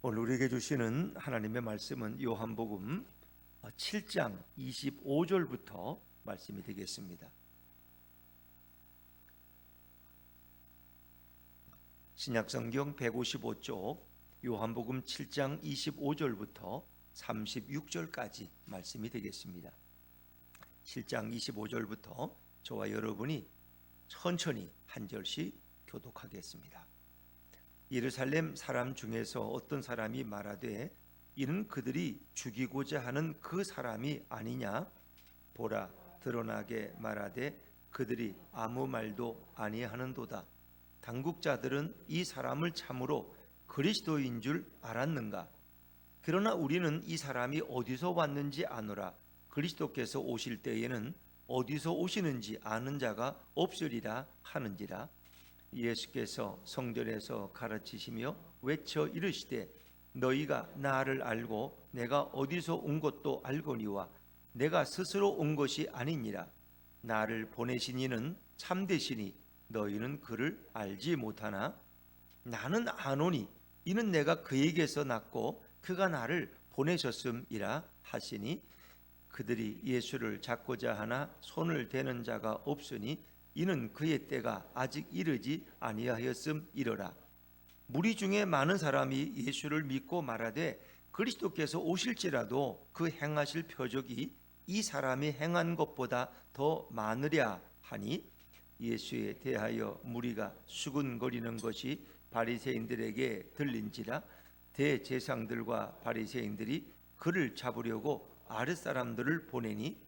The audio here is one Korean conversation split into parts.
오늘 우리에게 주시는 하나님의 말씀은 요한복음 7장 25절부터 말씀이 되겠습니다. 신약성경 155쪽 요한복음 7장 25절부터 36절까지 말씀이 되겠습니다. 7장 25절부터 저와 여러분이 천천히 한 절씩 교독하겠습니다. 예루살렘 사람 중에서 어떤 사람이 말하되 이는 그들이 죽이고자 하는 그 사람이 아니냐? 보라, 드러나게 말하되 그들이 아무 말도 아니하는도다. 당국자들은 이 사람을 참으로 그리스도인 줄 알았는가? 그러나 우리는 이 사람이 어디서 왔는지 아노라. 그리스도께서 오실 때에는 어디서 오시는지 아는 자가 없으리라 하는지라. 예수께서 성전에서 가르치시며 외쳐 이르시되 너희가 나를 알고 내가 어디서 온 것도 알거니와 내가 스스로 온 것이 아니니라. 나를 보내신 이는 참되시니 너희는 그를 알지 못하나 나는 아노니 이는 내가 그에게서 났고 그가 나를 보내셨음이라 하시니 그들이 예수를 잡고자 하나 손을 대는 자가 없으니 이는 그의 때가 아직 이르지 아니하였음이러라. 무리 중에 많은 사람이 예수를 믿고 말하되 그리스도께서 오실지라도 그 행하실 표적이 이 사람이 행한 것보다 더 많으랴 하니 예수에 대하여 무리가 수군거리는 것이 바리새인들에게 들린지라. 대제사장들과 바리새인들이 그를 잡으려고 아랫사람들을 보내니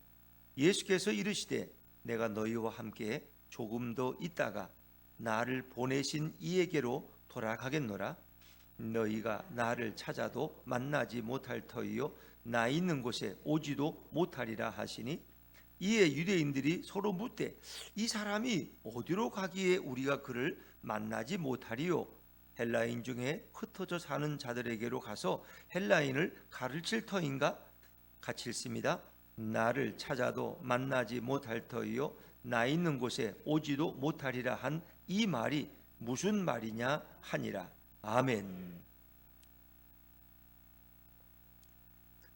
예수께서 이르시되 내가 너희와 함께 조금 더 있다가 나를 보내신 이에게로 돌아가겠노라. 너희가 나를 찾아도 만나지 못할 터이요 나 있는 곳에 오지도 못하리라 하시니 이에 유대인들이 서로 묻되 이 사람이 어디로 가기에 우리가 그를 만나지 못하리요? 헬라인 중에 흩어져 사는 자들에게로 가서 헬라인을 가르칠 터인가? 같이 읽습니다. 나를 찾아도 만나지 못할 터이요 나 있는 곳에 오지도 못하리라 한 이 말이 무슨 말이냐 하니라. 아멘.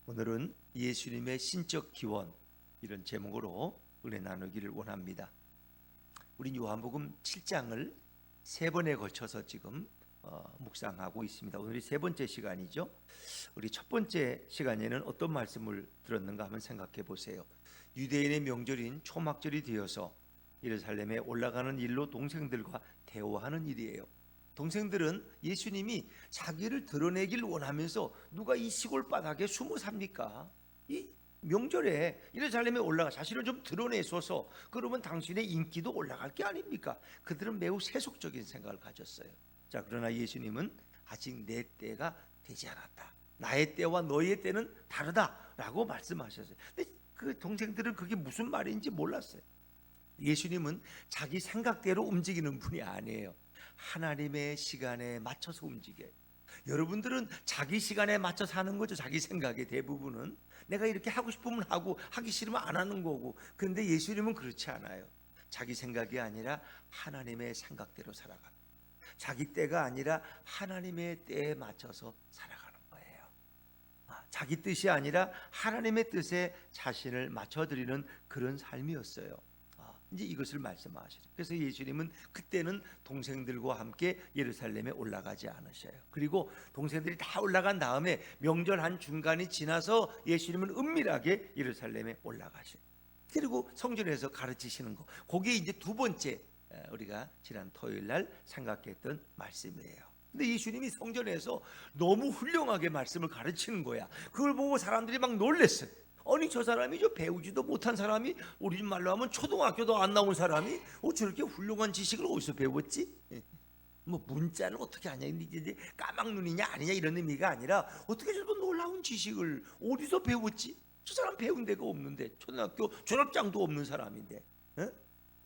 오늘은 예수님의 신적 기원 이런 제목으로 은혜 나누기를 원합니다. 우리 요한복음 7장을 세 번에 걸쳐서 지금 묵상하고 있습니다. 오늘이 세 번째 시간이죠. 우리 첫 번째 시간에는 어떤 말씀을 들었는가 한번 생각해 보세요. 유대인의 명절인 초막절이 되어서 예루살렘에 올라가는 일로 동생들과 대화하는 일이에요. 동생들은 예수님이 자기를 드러내길 원하면서 누가 이 시골 바닥에 숨어 삽니까? 이 명절에 예루살렘에 올라가 자신을 좀 드러내소서. 그러면 당신의 인기도 올라갈 게 아닙니까? 그들은 매우 세속적인 생각을 가졌어요. 자, 그러나 예수님은 아직 내 때가 되지 않았다. 나의 때와 너의 때는 다르다라고 말씀하셨어요. 근데 그 동생들은 그게 무슨 말인지 몰랐어요. 예수님은 자기 생각대로 움직이는 분이 아니에요. 하나님의 시간에 맞춰서 움직여요. 여러분들은 자기 시간에 맞춰 사는 거죠. 자기 생각의 대부분은 내가 이렇게 하고 싶으면 하고 하기 싫으면 안 하는 거고. 그런데 예수님은 그렇지 않아요. 자기 생각이 아니라 하나님의 생각대로 살아갑니다. 자기 때가 아니라 하나님의 때에 맞춰서 살아가는 거예요. 자기 뜻이 아니라 하나님의 뜻에 자신을 맞춰드리는 그런 삶이었어요. 이제 이것을 말씀하시죠. 그래서 예수님은 그때는 동생들과 함께 예루살렘에 올라가지 않으셔요. 그리고 동생들이 다 올라간 다음에 명절 한 중간이 지나서 예수님은 은밀하게 예루살렘에 올라가셔요. 그리고 성전에서 가르치시는 거. 그게 이제 두 번째 우리가 지난 토요일 날 생각했던 말씀이에요. 근데 예수님이 성전에서 너무 훌륭하게 말씀을 가르치는 거야. 그걸 보고 사람들이 막 놀랬어요. 아니 저 사람이 저 배우지도 못한 사람이 우리 집 말로 하면 초등학교도 안 나온 사람이 저렇게 훌륭한 지식을 어디서 배웠지? 뭐 문자는 어떻게 하냐 이제 까막눈이냐 아니냐 이런 의미가 아니라 어떻게 저런 놀라운 지식을 어디서 배웠지? 저 사람 배운 데가 없는데 초등학교 졸업장도 없는 사람인데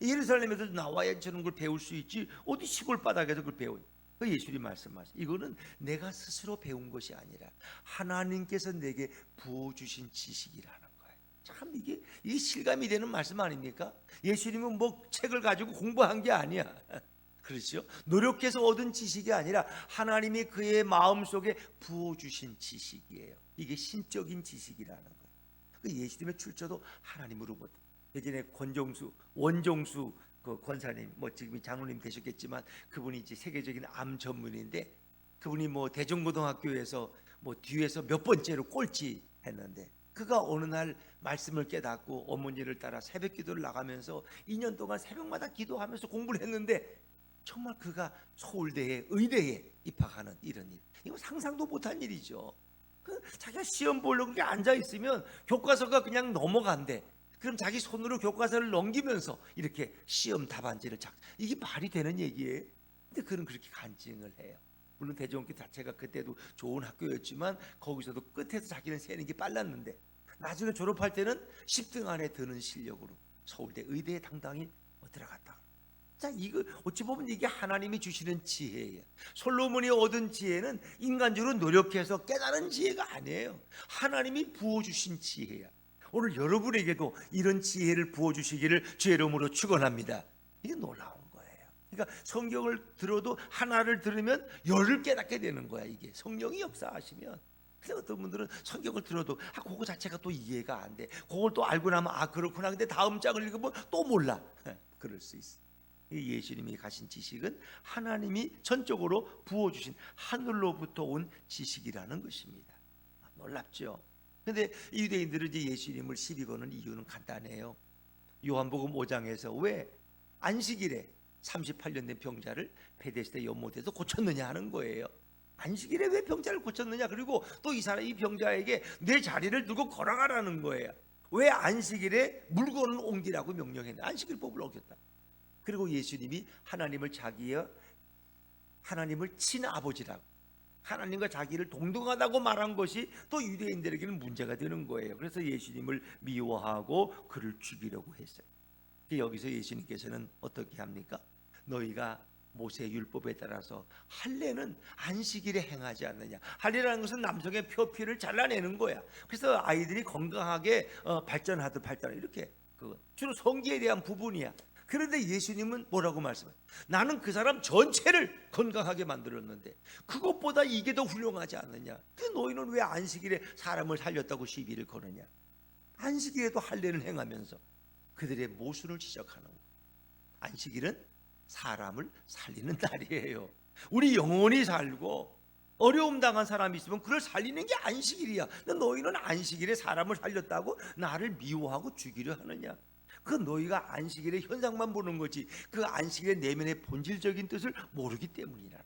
예루살렘에서 나와야 저런 걸 배울 수 있지 어디 시골 바닥에서 그걸 배워? 예수님 말씀하시 이거는 내가 스스로 배운 것이 아니라 하나님께서 내게 부어주신 지식이라는 거예요. 참 이게 실감이 되는 말씀 아닙니까? 예수님은 뭐 책을 가지고 공부한 게 아니야. 그렇죠? 노력해서 얻은 지식이 아니라 하나님이 그의 마음속에 부어주신 지식이에요. 이게 신적인 지식이라는 거예요. 그 예수님의 출처도 하나님으로부터. 예전에 원종수 그 권사님, 뭐 지금 장로님 되셨겠지만 그분이 이제 세계적인 암 전문인데, 그분이 뭐 대전고등학교에서 뭐 뒤에서 몇 번째로 꼴찌 했는데, 그가 어느 날 말씀을 깨닫고 어머니를 따라 새벽 기도를 나가면서 2년 동안 새벽마다 기도하면서 공부를 했는데, 정말 그가 서울대에 의대에 입학하는 이런 일, 이거 상상도 못한 일이죠. 자기가 시험 보려고 이렇게 앉아 있으면 교과서가 그냥 넘어간대. 그럼 자기 손으로 교과서를 넘기면서 이렇게 시험 답안지를 이게 말이 되는 얘기예요? 근데 그는 그렇게 간증을 해요. 물론 대전학교 자체가 그때도 좋은 학교였지만 거기서도 끝에서 자기는 세는 게 빨랐는데, 나중에 졸업할 때는 10등 안에 드는 실력으로 서울대 의대에 당당히 들어갔다. 자, 이거 어찌 보면 이게 하나님이 주시는 지혜예요. 솔로몬이 얻은 지혜는 인간적으로 노력해서 깨달은 지혜가 아니에요. 하나님이 부어주신 지혜야. 오늘 여러분에게도 이런 지혜를 부어주시기를 주의 이름으로 축원합니다. 이게 놀라운 거예요. 그러니까 성경을 들어도 하나를 들으면 열을 깨닫게 되는 거야. 이게 성령이 역사하시면. 그래서 어떤 분들은 성경을 들어도 그거 자체가 또 이해가 안 돼. 그걸 또 알고 나면 그렇구나. 근데 다음 장을 읽으면 또 몰라. 그럴 수 있어. 예수님이 가신 지식은 하나님이 전적으로 부어주신 하늘로부터 온 지식이라는 것입니다. 놀랍죠? 근데 유대인들은 이제 예수님을 시비 거는 이유는 간단해요. 요한복음 5장에서 왜 안식일에 38년 된 병자를 베데스다 연못에서 고쳤느냐 하는 거예요. 안식일에 왜 병자를 고쳤느냐, 그리고 또 이 사람이 병자에게 내 자리를 두고 걸어가라는 거예요. 왜 안식일에 물건을 옮기라고 명령했냐, 안식일법을 어겼다. 그리고 예수님이 하나님을 하나님을 친아버지라고, 하나님과 자기를 동등하다고 말한 것이 또 유대인들에게는 문제가 되는 거예요. 그래서 예수님을 미워하고 그를 죽이려고 했어요. 여기서 예수님께서는 어떻게 합니까? 너희가 모세 율법에 따라서 할례는 안식일에 행하지 않느냐. 할례라는 것은 남성의 표피를 잘라내는 거야. 그래서 아이들이 건강하게 발전하듯 이렇게 주로 성기에 대한 부분이야. 그런데 예수님은 뭐라고 말씀해요? 나는 그 사람 전체를 건강하게 만들었는데 그것보다 이게 더 훌륭하지 않느냐. 너희는 왜 안식일에 사람을 살렸다고 시비를 거느냐. 안식일에도 할례를 행하면서 그들의 모순을 지적하는 거예요. 안식일은 사람을 살리는 날이에요. 우리 영원히 살고 어려움 당한 사람이 있으면 그를 살리는 게 안식일이야. 너희는 안식일에 사람을 살렸다고 나를 미워하고 죽이려 하느냐. 그 너희가 안식일의 현상만 보는 거지 그 안식일의 내면의 본질적인 뜻을 모르기 때문이라.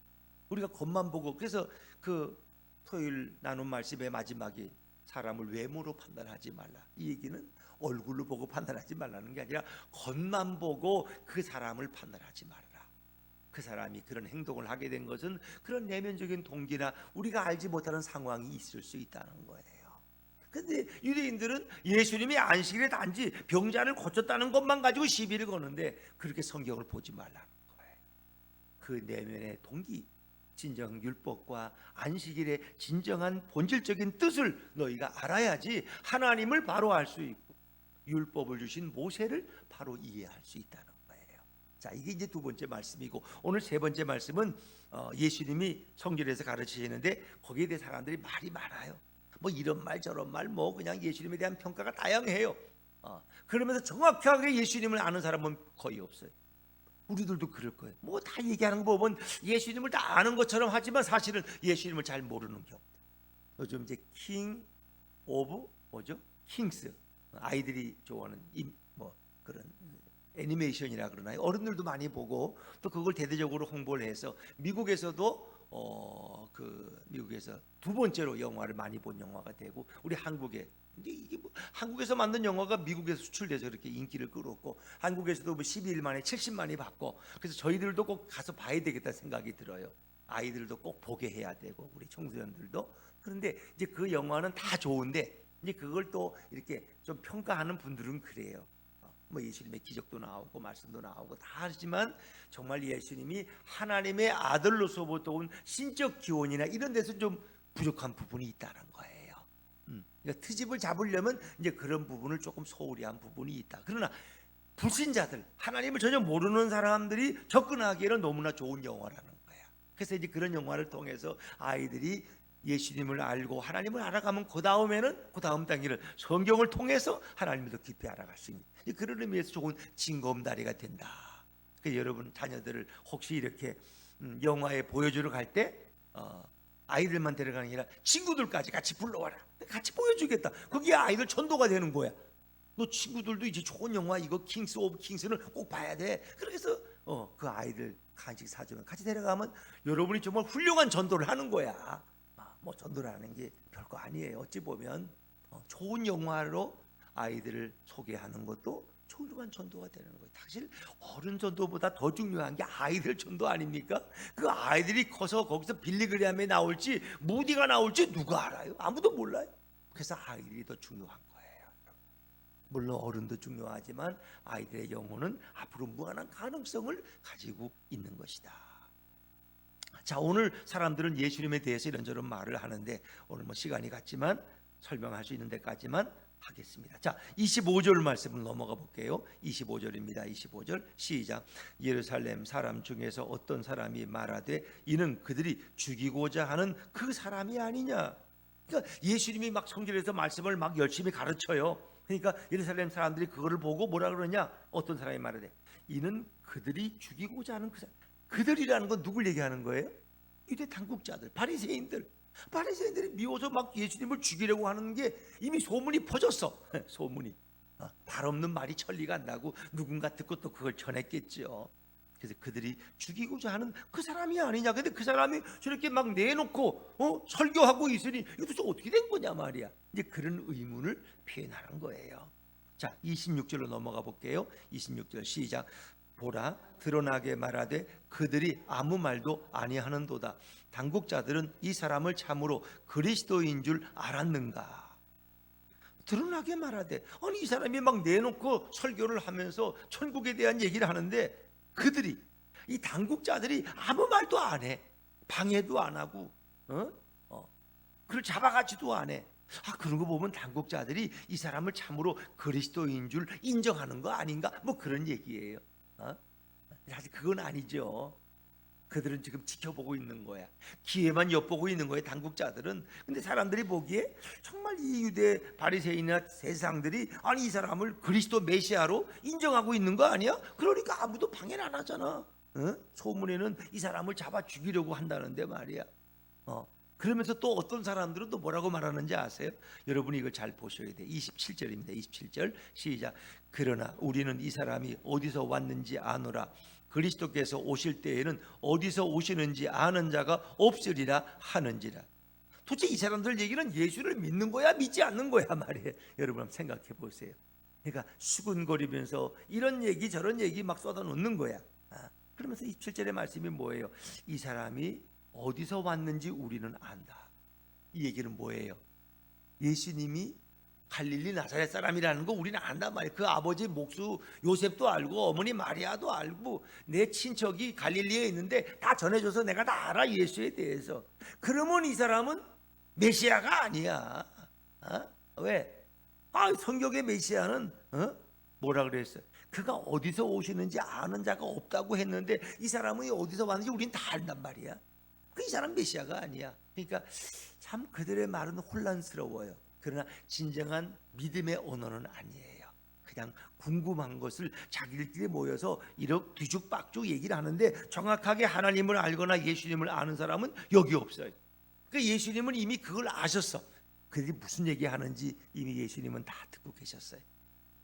우리가 겉만 보고, 그래서 그 토요일 나눈 말씀의 마지막에 사람을 외모로 판단하지 말라, 이 얘기는 얼굴로 보고 판단하지 말라는 게 아니라 겉만 보고 그 사람을 판단하지 말아라. 그 사람이 그런 행동을 하게 된 것은 그런 내면적인 동기나 우리가 알지 못하는 상황이 있을 수 있다는 거예요. 근데 유대인들은 예수님이 안식일에 단지 병자를 고쳤다는 것만 가지고 시비를 거는데 그렇게 성경을 보지 말라는 거예요. 그 내면의 동기, 진정 율법과 안식일의 진정한 본질적인 뜻을 너희가 알아야지 하나님을 바로 알 수 있고 율법을 주신 모세를 바로 이해할 수 있다는 거예요. 자, 이게 이제 두 번째 말씀이고, 오늘 세 번째 말씀은 예수님이 성전에서 가르치시는데 거기에 대해 사람들이 말이 많아요. 뭐 이런 말 저런 말, 뭐 그냥 예수님에 대한 평가가 다양해요. 그러면서 정확하게 예수님을 아는 사람은 거의 없어요. 우리들도 그럴 거예요. 뭐 다 얘기하는 거 보면 예수님을 다 아는 것처럼 하지만 사실은 예수님을 잘 모르는 경우. 요즘 이제 킹 오브 뭐죠? 킹스, 아이들이 좋아하는 뭐 그런 애니메이션이라 그러나요? 어른들도 많이 보고 또 그걸 대대적으로 홍보를 해서 미국에서도 미국에서 두 번째로 영화를 많이 본 영화가 되고, 우리 한국에 이게 뭐 한국에서 만든 영화가 미국에서 수출돼서 이렇게 인기를 끌었고, 한국에서도 뭐 12일 만에 70만이 받고, 그래서 저희들도 꼭 가서 봐야 되겠다 생각이 들어요. 아이들도 꼭 보게 해야 되고 우리 청소년들도. 그런데 이제 그 영화는 다 좋은데 이제 그걸 또 이렇게 좀 평가하는 분들은 그래요. 뭐 예수님의 기적도 나오고 말씀도 나오고 다 하지만 정말 예수님이 하나님의 아들로서부터 온 신적 기원이나 이런 데서 좀 부족한 부분이 있다는 거예요. 그러니까 트집을 잡으려면 이제 그런 부분을 조금 소홀히 한 부분이 있다. 그러나 불신자들, 하나님을 전혀 모르는 사람들이 접근하기에는 너무나 좋은 영화라는 거야. 그래서 이제 그런 영화를 통해서 아이들이 예수님을 알고 하나님을 알아가면 그 다음에는 그 다음 단계를 성경을 통해서 하나님을 더 깊이 알아갈 수 있는 그런 의미에서 좋은 징검다리가 된다. 그 여러분 자녀들을 혹시 이렇게 영화에 보여주러 갈 때 아이들만 데려가는 게 아니라 친구들까지 같이 불러와라. 같이 보여주겠다. 거기에 아이들 전도가 되는 거야. 너 친구들도 이제 좋은 영화 이거 킹스 오브 킹스는 꼭 봐야 돼. 그래서 그 아이들 간식 사주면 같이 데려가면 여러분이 정말 훌륭한 전도를 하는 거야. 뭐 전도를 하는 게 별거 아니에요. 어찌 보면 좋은 영화로 아이들을 소개하는 것도 훌륭한 전도가 되는 거예요. 사실 어른 전도보다 더 중요한 게 아이들 전도 아닙니까? 그 아이들이 커서 거기서 빌리그레함이 나올지 무디가 나올지 누가 알아요? 아무도 몰라요. 그래서 아이들이 더 중요한 거예요. 물론 어른도 중요하지만 아이들의 영혼은 앞으로 무한한 가능성을 가지고 있는 것이다. 자, 오늘 사람들은 예수님에 대해서 이런저런 말을 하는데 오늘 뭐 시간이 갔지만 설명할 수 있는 데까지만 하겠습니다. 자, 25절 말씀을 넘어가 볼게요. 25절입니다. 25절 시작. 예루살렘 사람 중에서 어떤 사람이 말하되 이는 그들이 죽이고자 하는 그 사람이 아니냐. 그러니까 예수님이 막 성경에서 말씀을 막 열심히 가르쳐요. 그러니까 예루살렘 사람들이 그거를 보고 뭐라 그러냐. 어떤 사람이 말하되 이는 그들이 죽이고자 하는 그 사람. 그들이라는 건 누굴 얘기하는 거예요? 유대 당국자들, 바리새인들이 미워서 막 예수님을 죽이려고 하는 게 이미 소문이 퍼졌어. 소문이 발 없는 말이 천리가 안 나고 누군가 듣고 또 그걸 전했겠죠. 그래서 그들이 죽이고자 하는 그 사람이 아니냐. 근데 그 사람이 저렇게 막 내놓고 설교하고 있으니 이거 도대체 어떻게 된 거냐 말이야. 이제 그런 의문을 표현하는 거예요. 자, 26절로 넘어가 볼게요. 26절 시작. 보라 드러나게 말하되 그들이 아무 말도 아니하는도다. 당국자들은 이 사람을 참으로 그리스도인 줄 알았는가. 드러나게 말하되 아니 이 사람이 막 내놓고 설교를 하면서 천국에 대한 얘기를 하는데 그들이 이 당국자들이 아무 말도 안 해. 방해도 안 하고 그를 잡아가지도 안 해. 그런 거 보면 당국자들이 이 사람을 참으로 그리스도인 줄 인정하는 거 아닌가? 뭐 그런 얘기예요. 사실 그건 아니죠. 그들은 지금 지켜보고 있는 거야. 기회만 엿보고 있는 거예요. 당국자들은. 근데 사람들이 보기에 정말 이 유대 바리새인이나 세상들이 아니 이 사람을 그리스도 메시아로 인정하고 있는 거 아니야? 그러니까 아무도 방해를 안 하잖아. 소문에는 이 사람을 잡아 죽이려고 한다는데 말이야. 그러면서 또 어떤 사람들은 또 뭐라고 말하는지 아세요? 여러분이 이걸 잘 보셔야 돼. 27절입니다. 27절 시작. 그러나 우리는 이 사람이 어디서 왔는지 아노라. 그리스도께서 오실 때에는 어디서 오시는지 아는 자가 없으리라 하는지라. 도대체 이 사람들 얘기는 예수를 믿는 거야 믿지 않는 거야 말이에요. 여러분 한번 생각해 보세요. 그러니까 수근거리면서 이런 얘기 저런 얘기 막 쏟아놓는 거야. 그러면서 27절의 말씀이 뭐예요? 이 사람이 어디서 왔는지 우리는 안다. 이 얘기는 뭐예요? 예수님이 갈릴리 나사렛 사람이라는 거 우리는 안단 말이에요. 그 아버지 목수 요셉도 알고 어머니 마리아도 알고 내 친척이 갈릴리에 있는데 다 전해줘서 내가 다 알아 예수에 대해서. 그러면 이 사람은 메시아가 아니야. 왜? 성경의 메시아는 뭐라 그랬어요? 그가 어디서 오시는지 아는 자가 없다고 했는데 이 사람이 어디서 왔는지 우리는 다 안단 말이야. 이 사람 메시아가 아니야. 그러니까 참 그들의 말은 혼란스러워요. 그러나 진정한 믿음의 언어는 아니에요. 그냥 궁금한 것을 자기들끼리 모여서 이렇게 뒤죽박죽 얘기를 하는데 정확하게 하나님을 알거나 예수님을 아는 사람은 여기 없어요. 그러니까 예수님은 이미 그걸 아셨어. 그들이 무슨 얘기하는지 이미 예수님은 다 듣고 계셨어요.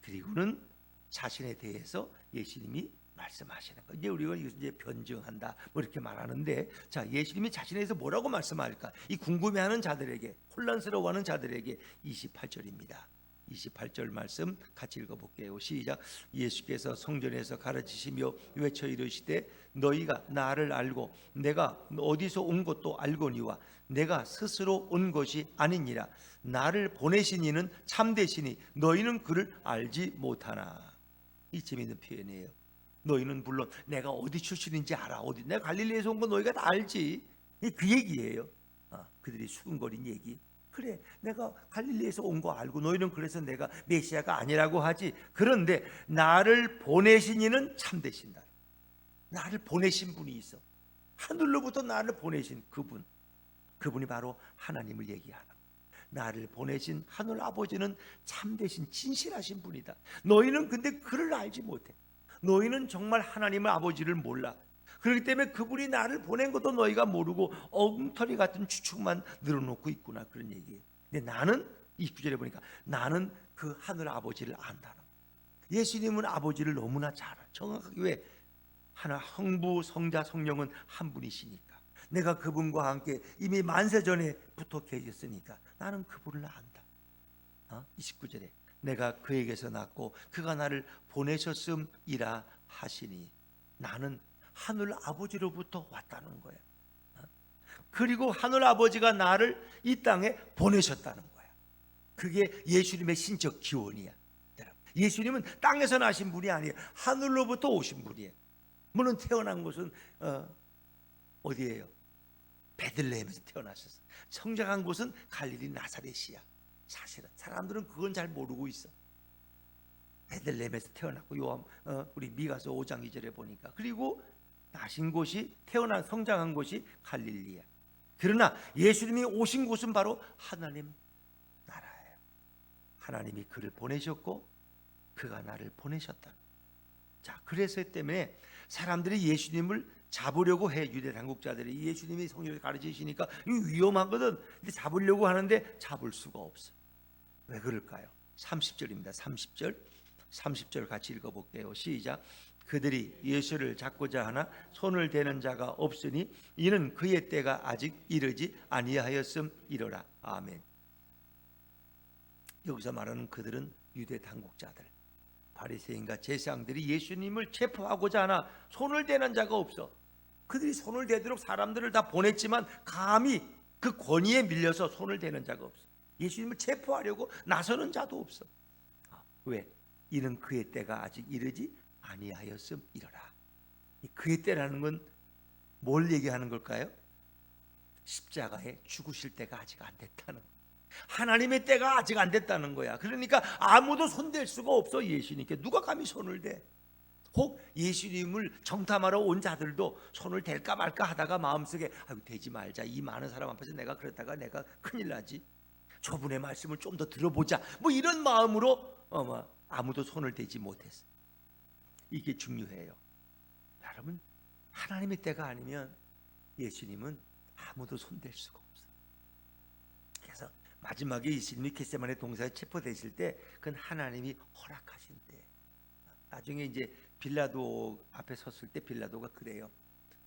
그리고는 자신에 대해서 예수님이 말씀하시는 거예요. 이제 우리가 이제 변증한다 뭐 이렇게 말하는데, 자 예수님이 자신에 대해서 뭐라고 말씀할까? 이 궁금해하는 자들에게, 혼란스러워하는 자들에게 28절입니다. 28절 말씀 같이 읽어볼게요. 시작. 예수께서 성전에서 가르치시며 외쳐 이르시되 너희가 나를 알고 내가 어디서 온 것도 알거니와 내가 스스로 온 것이 아니니라. 나를 보내신 이는 참되시니 너희는 그를 알지 못하나. 이 재미있는 표현이에요. 너희는 물론 내가 어디 출신인지 알아. 어디 내가 갈릴리에서 온 거 너희가 다 알지. 그 얘기예요. 그들이 수근거린 얘기. 그래, 내가 갈릴리에서 온 거 알고 너희는 그래서 내가 메시아가 아니라고 하지. 그런데 나를 보내신 이는 참되신다. 나를 보내신 분이 있어. 하늘로부터 나를 보내신 그분이 바로 하나님을 얘기하는. 나를 보내신 하늘 아버지는 참되신 진실하신 분이다. 너희는 근데 그를 알지 못해. 너희는 정말 하나님의 아버지를 몰라. 그렇기 때문에 그분이 나를 보낸 것도 너희가 모르고 엉터리 같은 추측만 늘어놓고 있구나, 그런 얘기예요. 근데 나는 이 구절에 보니까 나는 그 하늘 아버지를 안다는 거예요. 예수님은 아버지를 너무나 잘 알아. 정확하게. 왜? 하나, 성부, 성자, 성령은 한 분이시니까. 내가 그분과 함께 이미 만세 전에부터 계셨으니까 나는 그분을 안다. 29절에 내가 그에게서 낳고 그가 나를 보내셨음이라 하시니, 나는 하늘 아버지로부터 왔다는 거야. 그리고 하늘 아버지가 나를 이 땅에 보내셨다는 거야. 그게 예수님의 신적 기원이야. 예수님은 땅에서 나신 분이 아니에요. 하늘로부터 오신 분이에요. 물론 태어난 곳은 어디예요? 베들레헴에서 태어나셨어. 성장한 곳은 갈릴리 나사렛이야. 사실은 사람들은 그건 잘 모르고 있어. 베들레헴에서 태어났고, 우리 미가서 5장 2절에 보니까. 그리고 나신 곳이, 태어난 성장한 곳이 갈릴리야. 그러나 예수님이 오신 곳은 바로 하나님 나라예요. 하나님이 그를 보내셨고 그가 나를 보내셨다. 자, 그래서 때문에 사람들이 예수님을 잡으려고 해. 유대 당국자들이 예수님이 성경을 가르치시니까 이거 위험하거든. 근데 잡으려고 하는데 잡을 수가 없어. 왜 그럴까요? 30절입니다. 30절 같이 읽어볼게요. 시작. 그들이 예수를 잡고자 하나 손을 대는 자가 없으니 이는 그의 때가 아직 이르지 아니하였음이로라. 아멘. 여기서 말하는 그들은 유대 당국자들, 바리새인과 제사장들이 예수님을 체포하고자 하나 손을 대는 자가 없어. 그들이 손을 대도록 사람들을 다 보냈지만 감히 그 권위에 밀려서 손을 대는 자가 없어. 예수님을 체포하려고 나서는 자도 없어. 왜? 이는 그의 때가 아직 이르지 아니하였음이로라. 그의 때라는 건 뭘 얘기하는 걸까요? 십자가에 죽으실 때가 아직 안 됐다는 거야. 하나님의 때가 아직 안 됐다는 거야. 그러니까 아무도 손댈 수가 없어. 예수님께 누가 감히 손을 대? 혹 예수님을 정탐하러 온 자들도 손을 댈까 말까 하다가 마음속에 아이고 대지 말자. 이 많은 사람 앞에서 내가 그랬다가 내가 큰일 나지. 저분의 말씀을 좀 더 들어보자. 뭐 이런 마음으로 아무도 손을 대지 못했어. 이게 중요해요. 여러분, 하나님의 때가 아니면 예수님은 아무도 손댈 수가 없어. 그래서 마지막에 예수님이 겟세마네 동산에 체포되실 때 그건 하나님이 허락하신 때. 나중에 이제 빌라도 앞에 섰을 때 빌라도가 그래요.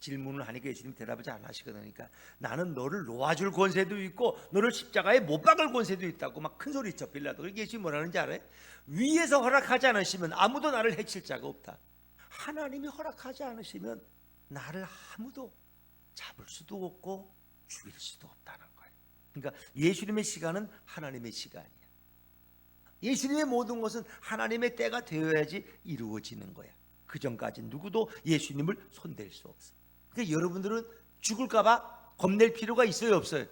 질문을 하니까 예수님이 대답을 잘 안 하시거든요. 그러니까 나는 너를 놓아줄 권세도 있고 너를 십자가에 못 박을 권세도 있다고 막 큰 소리 쳐. 빌라도. 그러니까 예수님이 뭐라는지 알아요? 위에서 허락하지 않으시면 아무도 나를 해칠 자가 없다. 하나님이 허락하지 않으시면 나를 아무도 잡을 수도 없고 죽일 수도 없다는 거예요. 그러니까 예수님의 시간은 하나님의 시간이야. 예수님의 모든 것은 하나님의 때가 되어야지 이루어지는 거야. 그 전까지 누구도 예수님을 손댈 수 없어. 그러니까 여러분들은 죽을까 봐 겁낼 필요가 있어요, 없어요?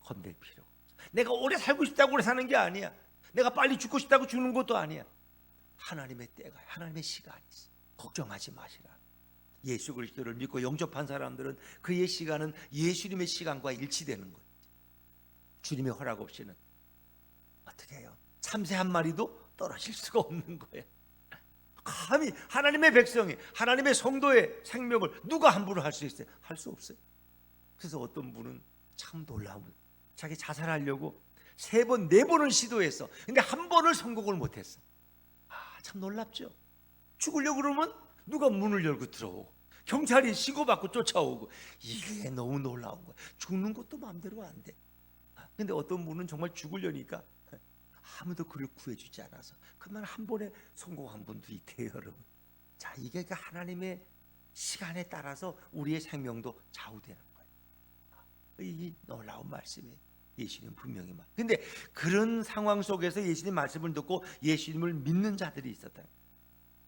겁낼 필요 없어. 내가 오래 살고 싶다고 오래 사는 게 아니야. 내가 빨리 죽고 싶다고 죽는 것도 아니야. 하나님의 때가, 하나님의 시간이 있어. 걱정하지 마시라. 예수 그리스도를 믿고 영접한 사람들은 그의 시간은 예수님의 시간과 일치되는 거예요. 주님의 허락 없이는 어떻게 해요? 참새 한 마리도 떨어질 수가 없는 거예요. 감히 하나님의 백성이, 하나님의 성도의 생명을 누가 함부로 할 수 있어요? 할 수 없어요. 그래서 어떤 분은 참 놀라운, 자기 자살하려고 3번, 4번을 시도했어. 근데 한 번을 성공을 못했어. 참 놀랍죠. 죽으려고 그러면 누가 문을 열고 들어오고 경찰이 신고받고 쫓아오고, 이게 너무 놀라운 거야. 죽는 것도 마음대로 안 돼. 근데 어떤 분은 정말 죽으려니까 아무도 그를 구해주지 않아서 그만 한 번에 성공한 분도 있대요, 여러분. 자, 이게 하나님의 시간에 따라서 우리의 생명도 좌우되는 거예요. 이 놀라운 말씀이에요. 예수님 분명히 말. 근데 그런 상황 속에서 예수님 말씀을 듣고 예수님을 믿는 자들이 있었다.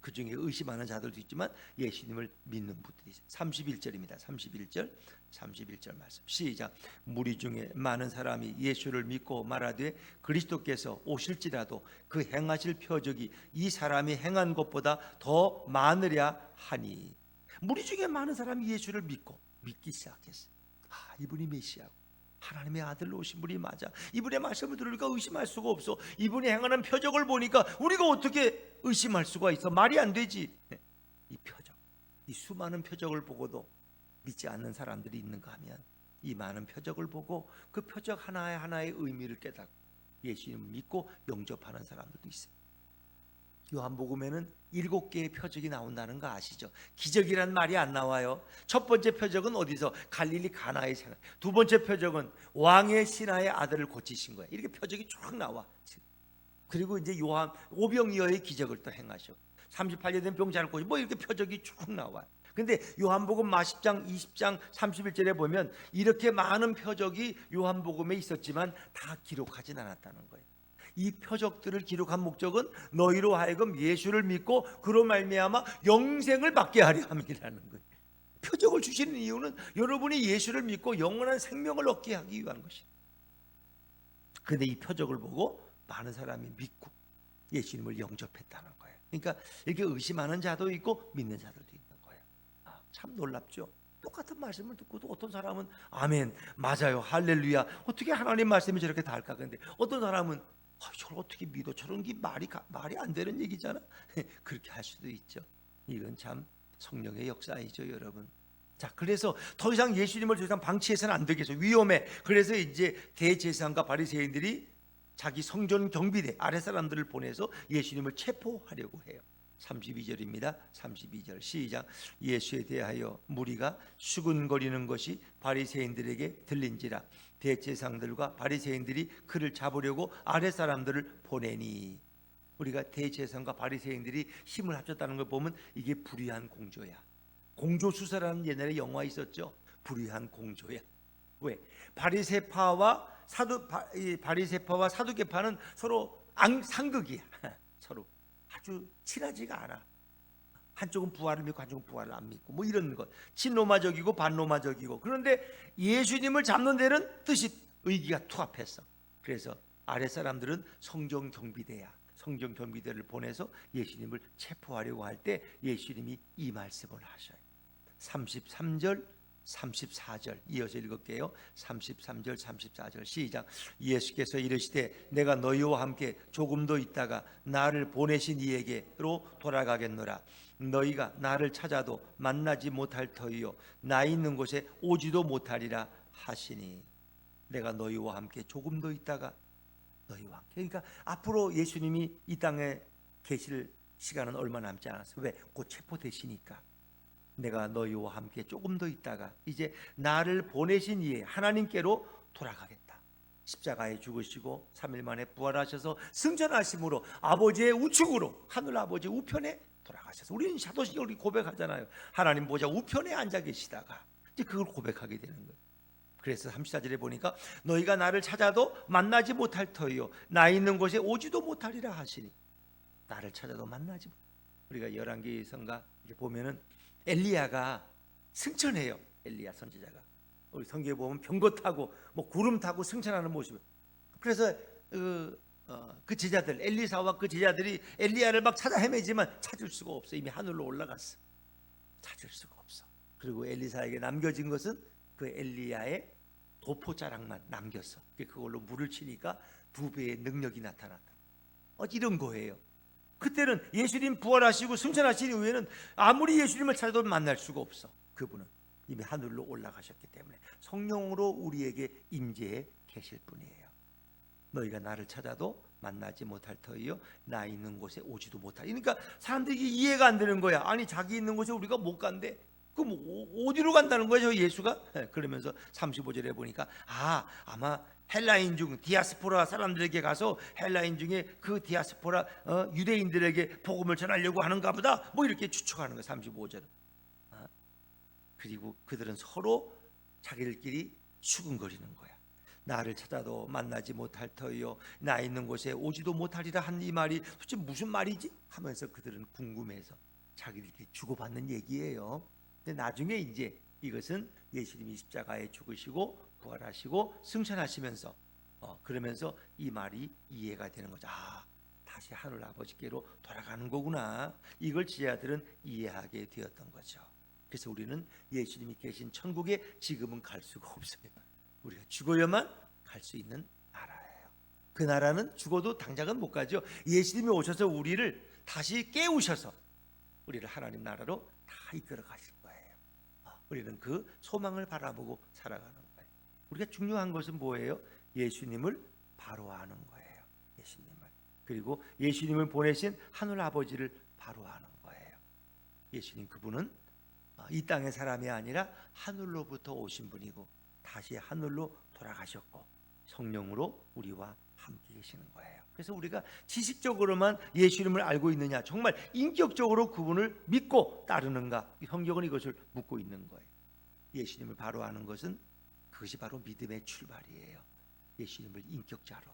그 중에 의심하는 자들도 있지만 예수님을 믿는 분들이 있어요. 31절입니다. 31절 말씀 시작. 무리 중에 많은 사람이 예수를 믿고 말하되 그리스도께서 오실지라도 그 행하실 표적이 이 사람이 행한 것보다 더 많으랴 하니. 무리 중에 많은 사람이 예수를 믿기 시작했어요. 이분이 메시아고 하나님의 아들로 오신 분이 맞아. 이분의 말씀을 들으니까 의심할 수가 없어. 이분이 행하는 표적을 보니까 우리가 어떻게 의심할 수가 있어? 말이 안 되지. 이 표적, 이 수많은 표적을 보고도 믿지 않는 사람들이 있는가 하면 이 많은 표적을 보고 그 표적 하나하나의 의미를 깨닫고 예수님을 믿고 영접하는 사람들도 있어요. 요한복음에는 7개의 표적이 나온다는 거 아시죠? 기적이란 말이 안 나와요. 첫 번째 표적은 어디서? 갈릴리 가나의 생활. 두 번째 표적은 왕의 신하의 아들을 고치신 거예요. 이렇게 표적이 쭉 나와. 그리고 이제 요한 오병이어의 기적을 또 행하셔. 38년 된 병자를 고치. 뭐 이렇게 표적이 쭉 나와. 근데 요한복음 10장, 20장, 31절에 보면 이렇게 많은 표적이 요한복음에 있었지만 다 기록하진 않았다는 거예요. 이 표적들을 기록한 목적은 너희로 하여금 예수를 믿고 그로 말미암아 영생을 받게 하려 함이라는 거예요. 표적을 주시는 이유는 여러분이 예수를 믿고 영원한 생명을 얻게 하기 위한 것이에요. 그런데 이 표적을 보고 많은 사람이 믿고 예수님을 영접했다는 거예요. 그러니까 이렇게 의심하는 자도 있고 믿는 자들도 있는 거예요. 참 놀랍죠. 똑같은 말씀을 듣고도 어떤 사람은 아멘, 맞아요, 할렐루야, 어떻게 하나님 말씀이 저렇게 다를까. 그런데 어떤 사람은 저걸 어떻게 믿어? 저런 게 말이 안 되는 얘기잖아. 그렇게 할 수도 있죠. 이건 참 성령의 역사이죠, 여러분. 자, 그래서 더 이상 예수님을 더 이상 방치해서는 안 되겠어. 위험해. 그래서 이제 대제사장과 바리새인들이 자기 성전 경비대 아랫 사람들을 보내서 예수님을 체포하려고 해요. 32절입니다. 32절 시작. 예수에 대하여 무리가 수군거리는 것이 바리새인들에게 들린지라 대제사장들과 바리새인들이 그를 잡으려고 아랫 사람들을 보내니. 우리가 대제사장과 바리새인들이 힘을 합쳤다는 걸 보면 이게 불의한 공조야. 공조수사라는 옛날에 영화 있었죠. 불의한 공조야. 왜? 바리새파와 사두개파는 서로 상극이야. 서로 아주 친하지가 않아. 한쪽은 부활을 믿고 한쪽은 부활을 안 믿고 뭐 이런 것. 친로마적이고 반로마적이고. 그런데 예수님을 잡는 데는 뜻이 의기가 투합했어. 그래서 아랫 사람들은 성전 경비대를 보내서 예수님을 체포하려고 할 때 예수님이 이 말씀을 하셔요. 33절 34절 이어서 읽을게요. 33절 34절 시작. 예수께서 이르시되 내가 너희와 함께 조금 더 있다가 나를 보내신 이에게로 돌아가겠노라. 너희가 나를 찾아도 만나지 못할 터이요 나 있는 곳에 오지도 못하리라 하시니. 내가 너희와 함께 조금 더 있다가 너희와 함께. 그러니까 앞으로 예수님이 이 땅에 계실 시간은 얼마 남지 않았어요. 왜? 곧 체포되시니까. 내가 너희와 함께 조금 더 있다가 이제 나를 보내신 이에 하나님께로 돌아가겠다. 십자가에 죽으시고 3일 만에 부활하셔서 승천하심으로 아버지의 우측으로 하늘 아버지 우편에 돌아가셔서 우리는 사도신경을 고백하잖아요. 하나님 보좌 우편에 앉아 계시다가 이제 그걸 고백하게 되는 거예요. 그래서 34절에 보니까 너희가 나를 찾아도 만나지 못할 터이요 나 있는 곳에 오지도 못하리라 하시니. 나를 찾아도 만나지 못. 우리가 열왕기서인가 이제 보면은 엘리야가 승천해요. 엘리야 선지자가 우리 성경에 보면 병거 타고 뭐 구름 타고 승천하는 모습을. 그래서 그 제자들 엘리사와 그 제자들이 엘리야를 막 찾아 헤매지만 찾을 수가 없어. 이미 하늘로 올라갔어. 찾을 수가 없어. 그리고 엘리사에게 남겨진 것은 그 엘리야의 도포자락만 남겼어. 그걸로 물을 치니까 2배의 능력이 나타났다. 이런 거예요. 그때는 예수님 부활하시고 승천하신 이후에는 아무리 예수님을 찾아도 만날 수가 없어. 그분은 이미 하늘로 올라가셨기 때문에 성령으로 우리에게 임재해 계실 분이에요. 너희가 나를 찾아도 만나지 못할 터이요 나 있는 곳에 오지도 못하리. 그러니까 사람들이 이해가 안 되는 거야. 아니 자기 있는 곳에 우리가 못 간대. 그럼 어디로 간다는 거예요 예수가? 그러면서 35절에 보니까 아마 헬라인 중 디아스포라 사람들에게 가서 헬라인 중에 그 디아스포라 유대인들에게 복음을 전하려고 하는가 보다 뭐 이렇게 추측하는 거예요. 35절은. 그리고 그들은 서로 자기들끼리 수군거리는 거야. 나를 찾아도 만나지 못할 터이요 나 있는 곳에 오지도 못하리라 한 이 말이 도대체 무슨 말이지? 하면서 그들은 궁금해서 자기들끼리 주고받는 얘기예요. 근데 나중에 이제 이것은 예수님이 십자가에 죽으시고 부활하시고 승천하시면서 그러면서 이 말이 이해가 되는 거죠. 다시 하늘 아버지께로 돌아가는 거구나. 이걸 지혜아들은 이해하게 되었던 거죠. 그래서 우리는 예수님이 계신 천국에 지금은 갈 수가 없어요. 우리가 죽어야만 갈 수 있는 나라예요. 그 나라는 죽어도 당장은 못 가죠. 예수님이 오셔서 우리를 다시 깨우셔서 우리를 하나님 나라로 다 이끌어 가실 거예요. 우리는 그 소망을 바라보고 살아가는 거예요. 우리가 중요한 것은 뭐예요? 예수님을 바로 아는 거예요. 예수님을. 그리고 예수님을 보내신 하늘 아버지를 바로 아는 거예요. 예수님 그분은 이 땅의 사람이 아니라 하늘로부터 오신 분이고 다시 하늘로 돌아가셨고 성령으로 우리와 함께 계시는 거예요. 그래서 우리가 지식적으로만 예수님을 알고 있느냐, 정말 인격적으로 그분을 믿고 따르는가, 성경은 이것을 묻고 있는 거예요. 예수님을 바로 아는 것은 그것이 바로 믿음의 출발이에요. 예수님을 인격자로,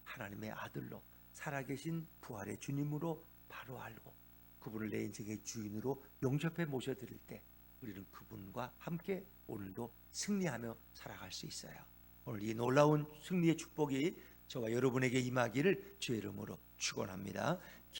하나님의 아들로, 살아계신 부활의 주님으로 바로 알고 그분을 내 인생의 주인으로 영접해 모셔드릴 때 우리는 그분과 함께 오늘도 승리하며 살아갈 수 있어요. 오늘 이 놀라운 승리의 축복이 저와 여러분에게 임하기를 주의 이름으로 축원합니다.